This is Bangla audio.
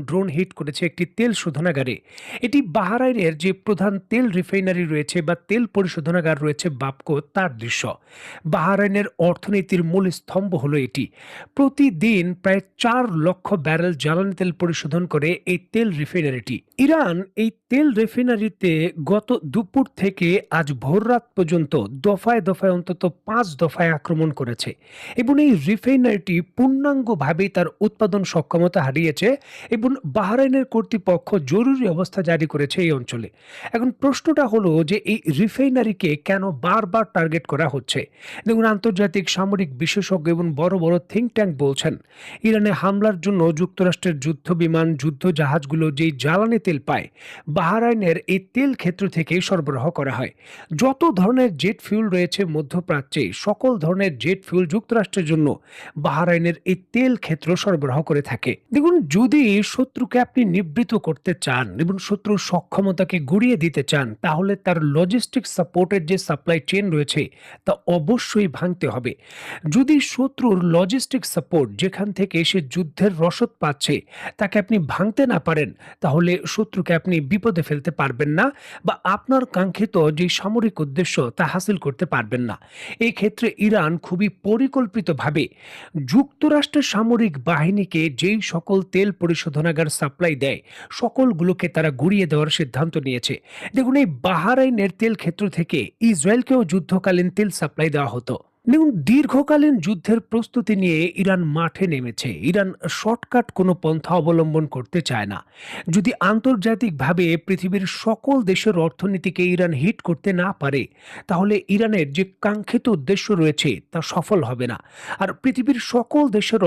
ড্রোন হিট করেছে একটি তেল শোধনাগারে। এটি বাহরাইনের যে প্রধান তেল রিফাইনারি রয়েছে বা তেল পরিশোধনাগার রয়েছে বাপকো, তার দৃশ্য। বাহরাইনের অর্থনীতির মূল স্তম্ভ হলো এটি। প্রতিদিন প্রায় 4 লক্ষ ব্যারেল জ্বালানি তেল পরিশোধন করে এই তেল রিফাইনারিটি। ইরান এই তেল রিফাইনারিতে গত দুপুর থেকে আজ ভোররাত পর্যন্ত দফায় দফায় অন্তত 5 দফায় আক্রমণ করেছে এবং এই রিফাইনারিটি পূর্ণাঙ্গভাবেই তার উৎপাদন সক্ষমতা হারিয়েছে এবং বাহরাইনের কর্তৃপক্ষ জরুরি অবস্থা জারি করেছে এই অঞ্চলে। এখন প্রশ্নটা হলো যে এই রিফাইনারিকে কেন বারবার টার্গেট করা হচ্ছে? দেখুন, আন্তর্জাতিক সামরিক বিশেষজ্ঞ এবং বড় বড় থিঙ্ক ট্যাঙ্ক বলছেন ইরানে হামলার জন্য যুক্তরাষ্ট্রের যুদ্ধ বিমান, যুদ্ধ জাহাজগুলো যেই জ্বালানি তেল পায় বাহরাইনের এই তেল ক্ষেত্র থেকেই সরবরাহ করা হয়। যত ধরনের জেট ফিউল রয়েছে মধ্যপ্রাচ্যে, সকল ধরনের জেট ফিউল যুক্তরাষ্ট্রের জন্য বাহরাইনের এই তেল ক্ষেত্র সরবরাহ করে থাকে। দেখুন, যদি শত্রুকে আপনি নিবৃত করতে চান এবং শত্রুর সক্ষমতাকে গুড়িয়ে দিতে চান, তাহলে তার লজিস্টিক সাপোর্টের যে সাপ্লাই চেইন রয়েছে তা অবশ্যই ভাঙতে হবে। যদি শত্রুর লজিস্টিক সাপোর্ট, যেখান থেকে সে যুদ্ধের রসদ পাচ্ছে, তাকে আপনি ভাঙতে না পারেন, তাহলে শত্রুকে আপনি বিপদে ফেলতে পারবেন না বা আপনার কাঙ্ক্ষিত যে সামরিক উদ্দেশ্য তা হাসিল করতে পারবেন না। এই ক্ষেত্রে ইরান খুবই পরিকল্পিতভাবে যুক্তরাষ্ট্রের সামরিক বাহিনীকে যেই সকল তেল পরিশোধনাগার সাপ্লাই দেয়, সকলগুলোকে তারা গুড়িয়ে দেওয়ার সিদ্ধান্ত নিয়েছে। দেখুন, এই বাহরাইনের তেল ক্ষেত্র থেকে ইসরায়েলকেও যুদ্ধকালীন তেল সাপ্লাই দেওয়া হতো। দেখুন, দীর্ঘকালীন যুদ্ধের প্রস্তুতি নিয়ে ইরান মাঠে নেমেছে। ইরান শর্টকাট কোনো পন্থা অবলম্বন করতে চায় না। যদি আন্তর্জাতিকভাবে পৃথিবীর সকল দেশের অর্থনীতিকে ইরান হিট করতে না পারে, তাহলে ইরানের যে কাঙ্ক্ষিত উদ্দেশ্য রয়েছে তা সফল হবে না। আর পৃথিবীর সকল দেশের